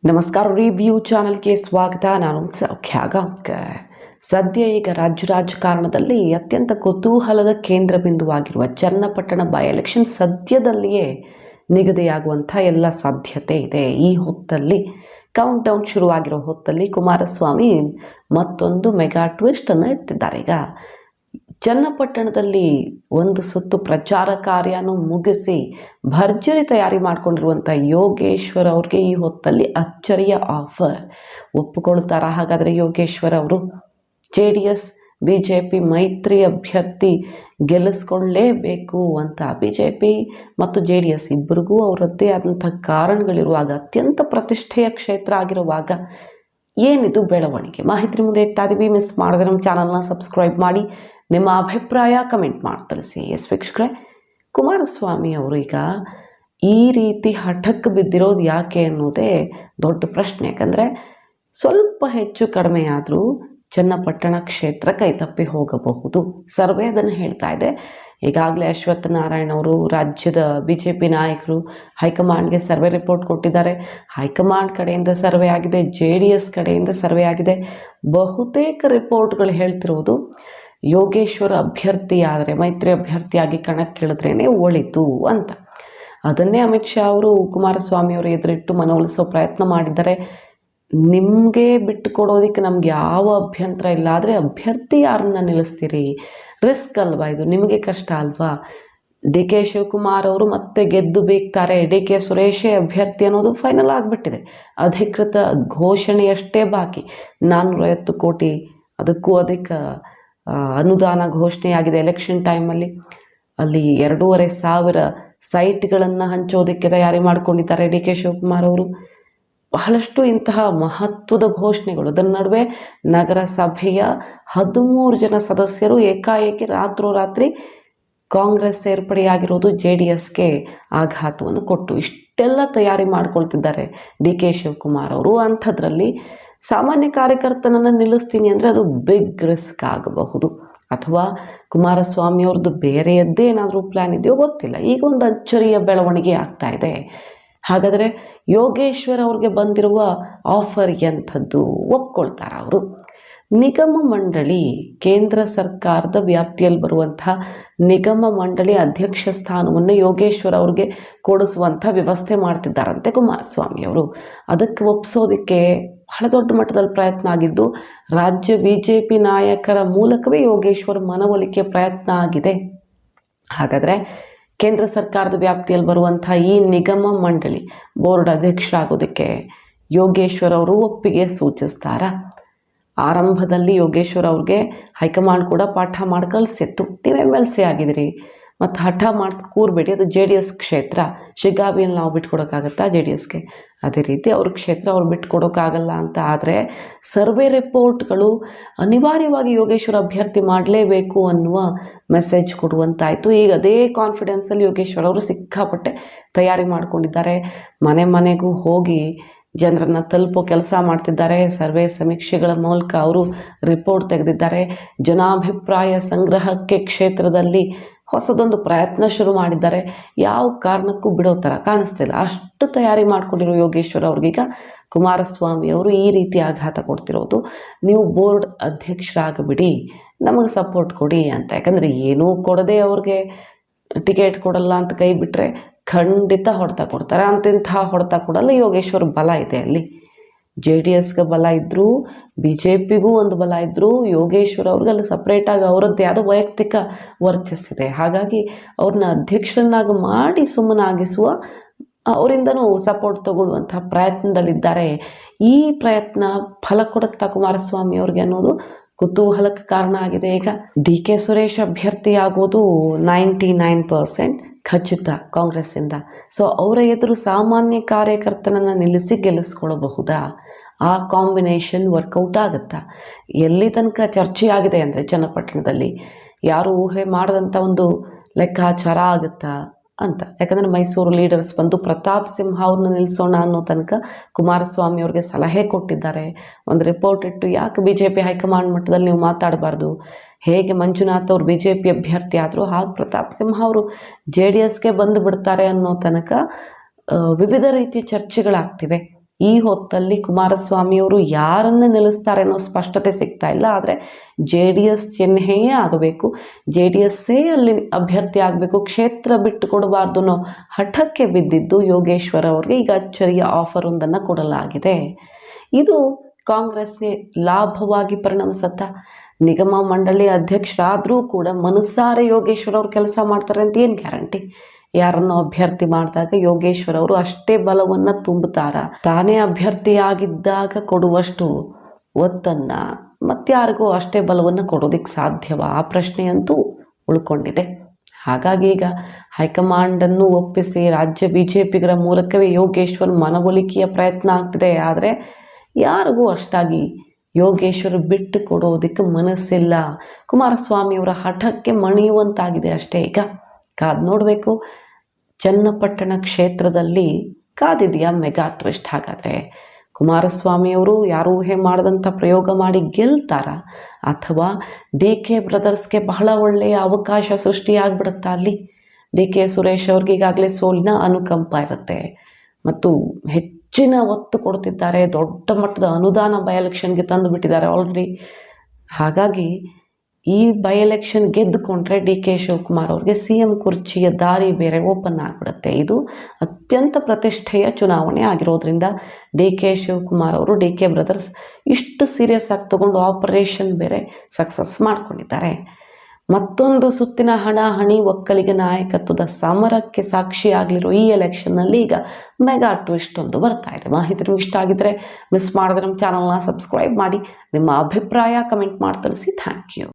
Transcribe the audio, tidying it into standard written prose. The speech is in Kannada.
ನಮಸ್ಕಾರ. ರಿವ್ಯೂ ಚಾನಲ್ಗೆ ಸ್ವಾಗತ. ನಾನು ಸೌಖ್ಯ ಗಾಂವ್ಕರ್. ಸದ್ಯ ಈಗ ರಾಜ್ಯ ರಾಜಕಾರಣದಲ್ಲಿ ಅತ್ಯಂತ ಕುತೂಹಲದ ಕೇಂದ್ರ ಬಿಂದುವಾಗಿರುವ ಚನ್ನಪಟ್ಟಣ ಬೈ ಎಲೆಕ್ಷನ್ ಸದ್ಯದಲ್ಲಿಯೇ ನಿಗದಿಯಾಗುವಂಥ ಎಲ್ಲ ಸಾಧ್ಯತೆ ಇದೆ. ಈ ಹೊತ್ತಲ್ಲಿ ಕೌಂಟ್ ಡೌನ್ ಶುರುವಾಗಿರೋ ಹೊತ್ತಲ್ಲಿ ಕುಮಾರಸ್ವಾಮಿ ಮತ್ತೊಂದು ಮೆಗಾ ಟ್ವಿಸ್ಟನ್ನು ಇಡ್ತಿದ್ದಾರೆ. ಈಗ ಚನ್ನಪಟ್ಟಣದಲ್ಲಿ ಒಂದು ಸುತ್ತು ಪ್ರಚಾರ ಕಾರ್ಯನೂ ಮುಗಿಸಿ ಭರ್ಜರಿ ತಯಾರಿ ಮಾಡಿಕೊಂಡಿರುವಂಥ ಯೋಗೇಶ್ವರ್ ಅವ್ರಿಗೆ ಈ ಹೊತ್ತಲ್ಲಿ ಅಚ್ಚರಿಯ ಆಫರ್. ಒಪ್ಪಿಕೊಳ್ತಾರಾ ಹಾಗಾದರೆ ಯೋಗೇಶ್ವರ್ ಅವರು? JDS BJP ಮೈತ್ರಿ ಅಭ್ಯರ್ಥಿ ಗೆಲ್ಲಿಸ್ಕೊಳ್ಳೇಬೇಕು ಅಂತ BJP ಮತ್ತು JDS ಇಬ್ಬರಿಗೂ ಅವರದ್ದೇ ಆದಂಥ ಕಾರಣಗಳಿರುವಾಗ, ಅತ್ಯಂತ ಪ್ರತಿಷ್ಠೆಯ ಕ್ಷೇತ್ರ ಆಗಿರುವಾಗ ಏನಿದು ಬೆಳವಣಿಗೆ? ಮಾಹಿತಿ ಮುಂದೆ ಇಡ್ತಾ ಇದ್ದೀವಿ. ಮಿಸ್ ಮಾಡಿದ್ರೆ ನಮ್ಮ ಚಾನಲ್ನ ಸಬ್ಸ್ಕ್ರೈಬ್ ಮಾಡಿ, ನಿಮ್ಮ ಅಭಿಪ್ರಾಯ ಕಮೆಂಟ್ ಮಾಡಿ ತಿಳಿಸಿ. ವೀಕ್ಷಕರೇ, ಕುಮಾರಸ್ವಾಮಿ ಅವರು ಈಗ ಈ ರೀತಿ ಹಠಕ್ಕೆ ಬಿದ್ದಿರೋದು ಯಾಕೆ ಅನ್ನೋದೇ ದೊಡ್ಡ ಪ್ರಶ್ನೆ. ಯಾಕಂದರೆ ಸ್ವಲ್ಪ ಹೆಚ್ಚು ಕಡಿಮೆ ಆದರೂ ಚನ್ನಪಟ್ಟಣ ಕ್ಷೇತ್ರ ಕೈತಪ್ಪಿ ಹೋಗಬಹುದು. ಸರ್ವೆ ಅದನ್ನು ಹೇಳ್ತಾ ಇದೆ. ಈಗಾಗಲೇ ಅಶ್ವತ್ಥ ನಾರಾಯಣ ಅವರು, ರಾಜ್ಯದ BJP ನಾಯಕರು ಹೈಕಮಾಂಡ್ಗೆ ಸರ್ವೆ ರಿಪೋರ್ಟ್ ಕೊಟ್ಟಿದ್ದಾರೆ. ಹೈಕಮಾಂಡ್ ಕಡೆಯಿಂದ ಸರ್ವೆ ಆಗಿದೆ, JDS ಕಡೆಯಿಂದ ಸರ್ವೆ ಆಗಿದೆ. ಬಹುತೇಕ ರಿಪೋರ್ಟ್ಗಳು ಹೇಳ್ತಿರೋದು ಯೋಗೇಶ್ವರ ಅಭ್ಯರ್ಥಿ ಆದರೆ, ಮೈತ್ರಿ ಅಭ್ಯರ್ಥಿಯಾಗಿ ಕಣಕ್ಕಿಳಿದ್ರೇ ಒಳಿತು ಅಂತ. ಅದನ್ನೇ ಅಮಿತ್ ಶಾ ಅವರು ಕುಮಾರಸ್ವಾಮಿ ಅವರು ಎದುರಿಟ್ಟು ಮನವೊಲಿಸೋ ಪ್ರಯತ್ನ ಮಾಡಿದ್ದಾರೆ. ನಿಮಗೆ ಬಿಟ್ಟು ಕೊಡೋದಕ್ಕೆ ನಮ್ಗೆ ಯಾವ ಅಭ್ಯಂತರ ಇಲ್ಲ, ಆದರೆ ಅಭ್ಯರ್ಥಿ ಯಾರನ್ನ ನಿಲ್ಲಿಸ್ತೀರಿ? ರಿಸ್ಕ್ ಅಲ್ವಾ ಇದು? ನಿಮಗೆ ಕಷ್ಟ ಅಲ್ವಾ? DK ಶಿವಕುಮಾರ್ ಅವರು ಮತ್ತೆ ಗೆದ್ದು ಬೀಗ್ತಾರೆ. DK ಸುರೇಶೇ ಅಭ್ಯರ್ಥಿ ಅನ್ನೋದು ಫೈನಲ್ ಆಗಿಬಿಟ್ಟಿದೆ. ಅಧಿಕೃತ ಘೋಷಣೆಯಷ್ಟೇ ಬಾಕಿ. 450 ಕೋಟಿ ಅದಕ್ಕೂ ಅಧಿಕ ಅನುದಾನ ಘೋಷಣೆಯಾಗಿದೆ ಎಲೆಕ್ಷನ್ ಟೈಮಲ್ಲಿ. ಅಲ್ಲಿ 2500 ಸೈಟ್ಗಳನ್ನು ಹಂಚೋದಕ್ಕೆ ತಯಾರಿ ಮಾಡಿಕೊಂಡಿದ್ದಾರೆ DK ಶಿವಕುಮಾರ್ ಅವರು. ಬಹಳಷ್ಟು ಇಂತಹ ಮಹತ್ವದ ಘೋಷಣೆಗಳು. ಅದರ ನಡುವೆ ನಗರಸಭೆಯ 13 ಜನ ಸದಸ್ಯರು ಏಕಾಏಕಿ ರಾತ್ರೋರಾತ್ರಿ ಕಾಂಗ್ರೆಸ್ ಸೇರ್ಪಡೆಯಾಗಿರೋದು JDSಗೆ ಆಘಾತವನ್ನು ಕೊಟ್ಟು ಇಷ್ಟೆಲ್ಲ ತಯಾರಿ ಮಾಡ್ಕೊಳ್ತಿದ್ದಾರೆ DK ಶಿವಕುಮಾರ್ ಅವರು. ಅಂಥದ್ರಲ್ಲಿ ಸಾಮಾನ್ಯ ಕಾರ್ಯಕರ್ತನನ್ನು ನಿಲ್ಲಿಸ್ತೀನಿ ಅಂದರೆ ಅದು ಬಿಗ್ ರಿಸ್ಕ್ ಆಗಬಹುದು. ಅಥವಾ ಕುಮಾರಸ್ವಾಮಿ ಅವ್ರದ್ದು ಬೇರೆಯದ್ದೇ ಏನಾದರೂ ಪ್ಲ್ಯಾನ್ ಇದೆಯೋ ಗೊತ್ತಿಲ್ಲ. ಈಗ ಒಂದು ಅಚ್ಚರಿಯ ಬೆಳವಣಿಗೆ ಆಗ್ತಾ ಇದೆ. ಹಾಗಾದರೆ ಯೋಗೇಶ್ವರ್ ಅವ್ರಿಗೆ ಬಂದಿರುವ ಆಫರ್ ಎಂಥದ್ದು? ಒಪ್ಕೊಳ್ತಾರ ಅವರು? ನಿಗಮ ಮಂಡಳಿ, ಕೇಂದ್ರ ಸರ್ಕಾರದ ವ್ಯಾಪ್ತಿಯಲ್ಲಿ ಬರುವಂಥ ನಿಗಮ ಮಂಡಳಿ ಅಧ್ಯಕ್ಷ ಸ್ಥಾನವನ್ನು ಯೋಗೇಶ್ವರ್ ಅವ್ರಿಗೆ ಕೊಡಿಸುವಂಥ ವ್ಯವಸ್ಥೆ ಮಾಡ್ತಿದ್ದಾರಂತೆ ಕುಮಾರಸ್ವಾಮಿ ಅವರು. ಅದಕ್ಕೆ ಒಪ್ಪಿಸೋದಕ್ಕೆ ಬಹಳ ದೊಡ್ಡ ಮಟ್ಟದಲ್ಲಿ ಪ್ರಯತ್ನ ಆಗಿದ್ದು ರಾಜ್ಯ BJP ನಾಯಕರ ಮೂಲಕವೇ ಯೋಗೇಶ್ವರ್ ಮನವೊಲಿಕೆ ಪ್ರಯತ್ನ ಆಗಿದೆ. ಹಾಗಾದರೆ ಕೇಂದ್ರ ಸರ್ಕಾರದ ವ್ಯಾಪ್ತಿಯಲ್ಲಿ ಬರುವಂಥ ಈ ನಿಗಮ ಮಂಡಳಿ ಬೋರ್ಡ್ ಅಧ್ಯಕ್ಷರಾಗೋದಕ್ಕೆ ಯೋಗೇಶ್ವರ್ ಅವರು ಒಪ್ಪಿಗೆ ಸೂಚಿಸ್ತಾರಾ? ಆರಂಭದಲ್ಲಿ ಯೋಗೇಶ್ವರ್ ಅವ್ರಿಗೆ ಹೈಕಮಾಂಡ್ ಕೂಡ ಪಾಠ ಮಾಡಿ ಕಳಿಸಿತ್ತು. ನೀವು MLC ಆಗಿದ್ದೀರಿ ಮತ್ತು ಹಠ ಮಾಡಿ ಕೂರಬೇಡಿ, ಅದು JDS ಕ್ಷೇತ್ರ, ಶಿಗ್ಗಾವಿಯಲ್ಲಿ ನಾವು ಬಿಟ್ಕೊಡೋಕ್ಕಾಗತ್ತಾ JDSಗೆ? ಅದೇ ರೀತಿ ಅವ್ರ ಕ್ಷೇತ್ರ ಅವ್ರು ಬಿಟ್ಕೊಡೋಕ್ಕಾಗಲ್ಲ ಅಂತ ಆದರೆ ಸರ್ವೆ ರಿಪೋರ್ಟ್ಗಳು ಅನಿವಾರ್ಯವಾಗಿ ಯೋಗೇಶ್ವರ ಅಭ್ಯರ್ಥಿ ಮಾಡಲೇಬೇಕು ಅನ್ನುವ ಮೆಸೇಜ್ ಕೊಡುವಂತಾಯಿತು. ಈಗ ಅದೇ ಕಾನ್ಫಿಡೆನ್ಸಲ್ಲಿ ಯೋಗೇಶ್ವರ್ ಅವರು ಸಿಕ್ಕಾಪಟ್ಟೆ ತಯಾರಿ ಮಾಡಿಕೊಂಡಿದ್ದಾರೆ. ಮನೆ ಮನೆಗೂ ಹೋಗಿ ಜನರನ್ನು ತಲುಪೋ ಕೆಲಸ ಮಾಡ್ತಿದ್ದಾರೆ. ಸರ್ವೆ ಸಮೀಕ್ಷೆಗಳ ಮೂಲಕ ಅವರು ರಿಪೋರ್ಟ್ ತೆಗೆದಿದ್ದಾರೆ. ಜನಾಭಿಪ್ರಾಯ ಸಂಗ್ರಹಕ್ಕೆ ಕ್ಷೇತ್ರದಲ್ಲಿ ಹೊಸದೊಂದು ಪ್ರಯತ್ನ ಶುರು ಮಾಡಿದ್ದಾರೆ. ಯಾವ ಕಾರಣಕ್ಕೂ ಬಿಡೋ ಥರ ಕಾಣಿಸ್ತಿಲ್ಲ. ಅಷ್ಟು ತಯಾರಿ ಮಾಡಿಕೊಂಡಿರೋ ಯೋಗೇಶ್ವರ್ ಅವ್ರಿಗೀಗ ಕುಮಾರಸ್ವಾಮಿ ಅವರು ಈ ರೀತಿ ಆಘಾತ ಕೊಡ್ತಿರೋದು, ನೀವು ಬೋರ್ಡ್ ಅಧ್ಯಕ್ಷರಾಗಬಿಡಿ, ನಮಗೆ ಸಪೋರ್ಟ್ ಕೊಡಿ ಅಂತ. ಯಾಕಂದರೆ ಏನೂ ಕೊಡದೆ ಅವ್ರಿಗೆ ಟಿಕೆಟ್ ಕೊಡಲ್ಲ ಅಂತ ಕೈ ಬಿಟ್ಟರೆ ಖಂಡಿತ ಹೊಡೆತ ಕೊಡ್ತಾರೆ. ಅಂತಿಂಥ ಹೊಡೆತ ಕೊಡಲ್ಲ. ಯೋಗೇಶ್ವರ್ ಬಲ ಇದೆ ಅಲ್ಲಿ. JDSಗೆ ಬಲ ಇದ್ದರೂ BJPಗೂ ಒಂದು ಬಲ ಇದ್ದರೂ ಯೋಗೇಶ್ವರ್ ಅವ್ರಿಗೆ ಅಲ್ಲಿ ಸಪ್ರೇಟಾಗಿ ಅವರದ್ದೇ ಆದ ವೈಯಕ್ತಿಕ ವರ್ಚಸ್ಸಿದೆ. ಹಾಗಾಗಿ ಅವ್ರನ್ನ ಅಧ್ಯಕ್ಷರನ್ನಾಗಿ ಮಾಡಿ ಸುಮ್ಮನಾಗಿಸುವ, ಅವರಿಂದನೂ ಸಪೋರ್ಟ್ ತಗೊಳ್ಳುವಂಥ ಪ್ರಯತ್ನದಲ್ಲಿದ್ದಾರೆ. ಈ ಪ್ರಯತ್ನ ಫಲ ಕೊಡುತ್ತಾ ಕುಮಾರಸ್ವಾಮಿ ಅವ್ರಿಗೆ ಅನ್ನೋದು ಕುತೂಹಲಕ್ಕೆ ಕಾರಣ ಆಗಿದೆ. ಈಗ DK ಸುರೇಶ್ ಅಭ್ಯರ್ಥಿ ಆಗೋದು 99% ಖಚಿತ ಕಾಂಗ್ರೆಸ್ಸಿಂದ. ಸೊ ಅವರ ಎದುರು ಸಾಮಾನ್ಯ ಕಾರ್ಯಕರ್ತನನ್ನು ನಿಲ್ಲಿಸಿ ಗೆಲ್ಲಿಸ್ಕೊಳ್ಳಬಹುದಾ? ಆ ಕಾಂಬಿನೇಷನ್ ವರ್ಕೌಟ್ ಆಗುತ್ತಾ? ಎಲ್ಲಿ ತನಕ ಚರ್ಚೆ ಆಗಿದೆ ಅಂದರೆ ಚನ್ನಪಟ್ಟಣದಲ್ಲಿ ಯಾರು ಊಹೆ ಮಾಡಿದಂಥ ಒಂದು ಲೆಕ್ಕಾಚಾರ ಆಗುತ್ತಾ ಅಂತ. ಯಾಕಂದರೆ ಮೈಸೂರು ಲೀಡರ್ಸ್ ಬಂದು ಪ್ರತಾಪ್ ಸಿಂಹ ಅವ್ರನ್ನ ನಿಲ್ಲಿಸೋಣ ಅನ್ನೋ ತನಕ ಕುಮಾರಸ್ವಾಮಿ ಅವ್ರಿಗೆ ಸಲಹೆ ಕೊಟ್ಟಿದ್ದಾರೆ. ಒಂದು ರಿಪೋರ್ಟ್ ಇಟ್ಟು ಯಾಕೆ BJP ಹೈಕಮಾಂಡ್ ಮಟ್ಟದಲ್ಲಿ ನೀವು ಮಾತಾಡಬಾರ್ದು, ಹೇಗೆ ಮಂಜುನಾಥ್ ಅವರು BJP ಅಭ್ಯರ್ಥಿ ಆದರೂ ಹಾಗೆ ಪ್ರತಾಪ್ ಸಿಂಹ ಅವರು JDSಗೆ ಬಂದು ಬಿಡ್ತಾರೆ ಅನ್ನೋ ತನಕ ವಿವಿಧ ರೀತಿಯ ಚರ್ಚೆಗಳಾಗ್ತಿವೆ. ಈ ಹೊತ್ತಲ್ಲಿ ಕುಮಾರಸ್ವಾಮಿಯವರು ಯಾರನ್ನು ನಿಲ್ಲಿಸ್ತಾರೆ ಅನ್ನೋ ಸ್ಪಷ್ಟತೆ ಸಿಗ್ತಾ ಇಲ್ಲ. ಆದರೆ JDS ಚಿಹ್ನೆಯೇ ಆಗಬೇಕು, JDSಸೇ ಅಲ್ಲಿ ಅಭ್ಯರ್ಥಿ ಆಗಬೇಕು, ಕ್ಷೇತ್ರ ಬಿಟ್ಟು ಕೊಡಬಾರ್ದು ಅನ್ನೋ ಹಠಕ್ಕೆ ಬಿದ್ದಿದ್ದು ಯೋಗೇಶ್ವರ್ ಅವರಿಗೆ ಈಗ ಅಚ್ಚರಿಯ ಆಫರ್ ಒಂದನ್ನು ಕೊಡಲಾಗಿದೆ. ಇದು ಕಾಂಗ್ರೆಸ್ಗೆ ಲಾಭವಾಗಿ ಪರಿಣಮಿಸುತ್ತಾ? ನಿಗಮ ಮಂಡಳಿ ಅಧ್ಯಕ್ಷರಾದರೂ ಕೂಡ ಮನಸಾರೆ ಯೋಗೇಶ್ವರ್ ಅವರು ಕೆಲಸ ಮಾಡ್ತಾರೆ ಅಂತ ಏನು ಗ್ಯಾರಂಟಿ? ಯಾರನ್ನು ಅಭ್ಯರ್ಥಿ ಮಾಡಿದಾಗ ಯೋಗೇಶ್ವರ್ ಅವರು ಅಷ್ಟೇ ಬಲವನ್ನು ತುಂಬುತ್ತಾರ? ತಾನೇ ಅಭ್ಯರ್ಥಿಯಾಗಿದ್ದಾಗ ಕೊಡುವಷ್ಟು ಒತ್ತನ್ನು ಮತ್ತಾರಿಗೂ ಅಷ್ಟೇ ಬಲವನ್ನು ಕೊಡೋದಕ್ಕೆ ಸಾಧ್ಯವಾ? ಆ ಪ್ರಶ್ನೆಯಂತೂ ಉಳ್ಕೊಂಡಿದೆ. ಹಾಗಾಗಿ ಈಗ ಹೈಕಮಾಂಡನ್ನು ಒಪ್ಪಿಸಿ ರಾಜ್ಯ BJPಗರ ಮೂಲಕವೇ ಯೋಗೇಶ್ವರ್ ಮನವೊಲಿಕೆಯ ಪ್ರಯತ್ನ ಆಗ್ತಿದೆ. ಆದರೆ ಯಾರಿಗೂ ಅಷ್ಟಾಗಿ ಯೋಗೇಶ್ವರ್ ಬಿಟ್ಟು ಕೊಡೋದಕ್ಕೆ ಮನಸ್ಸಿಲ್ಲ. ಕುಮಾರಸ್ವಾಮಿಯವರ ಹಠಕ್ಕೆ ಮಣಿಯುವಂತಾಗಿದೆ ಅಷ್ಟೇ. ಈಗ ಕಾದು ನೋಡಬೇಕು. ಚನ್ನಪಟ್ಟಣ ಕ್ಷೇತ್ರದಲ್ಲಿ ಕಾದಿದೆಯಾ ಮೆಗಾ ಟ್ವಿಸ್ಟ್? ಹಾಗಾದರೆ ಕುಮಾರಸ್ವಾಮಿಯವರು ಯಾರೂ ಊಹೆ ಮಾಡದಂಥ ಪ್ರಯೋಗ ಮಾಡಿ ಗೆಲ್ತಾರ, ಅಥವಾ DK ಬ್ರದರ್ಸ್ಗೆ ಬಹಳ ಒಳ್ಳೆಯ ಅವಕಾಶ ಸೃಷ್ಟಿಯಾಗ್ಬಿಡುತ್ತಾ? ಅಲ್ಲಿ DK ಸುರೇಶ್ ಅವ್ರಿಗೆ ಈಗಾಗಲೇ ಸೋಲಿನ ಅನುಕಂಪ ಇರುತ್ತೆ ಮತ್ತು ಹೆಚ್ಚಿನ ಒತ್ತು ಕೊಡ್ತಿದ್ದಾರೆ. ದೊಡ್ಡ ಮಟ್ಟದ ಅನುದಾನ ಬೈ ಎಲೆಕ್ಷನ್ಗೆ ತಂದು ಬಿಟ್ಟಿದ್ದಾರೆ ಆಲ್ರೆಡಿ. ಹಾಗಾಗಿ ಈ ಬೈ ಎಲೆಕ್ಷನ್ ಗೆದ್ದುಕೊಂಡ್ರೆ DK ಶಿವಕುಮಾರ್ ಅವ್ರಿಗೆ CM ಕುರ್ಚಿಯ ದಾರಿ ಬೇರೆ ಓಪನ್ ಆಗಿಬಿಡುತ್ತೆ. ಇದು ಅತ್ಯಂತ ಪ್ರತಿಷ್ಠೆಯ ಚುನಾವಣೆ ಆಗಿರೋದ್ರಿಂದ DK ಶಿವಕುಮಾರ್ ಅವರು DK ಬ್ರದರ್ಸ್ ಇಷ್ಟು ಸೀರಿಯಸ್ ಆಗಿ ತಗೊಂಡು ಆಪರೇಷನ್ ಬೇರೆ ಸಕ್ಸಸ್ ಮಾಡ್ಕೊಂಡಿದ್ದಾರೆ. ಮತ್ತೊಂದು ಸುತ್ತಿನ ಹಣಾಹಣಿ ಒಕ್ಕಲಿಗ ನಾಯಕತ್ವದ ಸಮರಕ್ಕೆ ಸಾಕ್ಷಿಯಾಗಲಿರೋ ಈ ಎಲೆಕ್ಷನ್ನಲ್ಲಿ ಈಗ ಮೆಗಾ ಟ್ವಿಸ್ಟ್ ಒಂದು ಬರ್ತಾ ಇದೆ. ಮಾಹಿತಿ ನಿಮ್ಗೆ ಇಷ್ಟ ಆಗಿದ್ದರೆ ಮಿಸ್ ಮಾಡಿದ್ರೆ ನಮ್ಮ ಚಾನಲ್ನ ಸಬ್ಸ್ಕ್ರೈಬ್ ಮಾಡಿ, ನಿಮ್ಮ ಅಭಿಪ್ರಾಯ ಕಮೆಂಟ್ ಮಾಡಿ ತಿಳಿಸಿ. Thank you.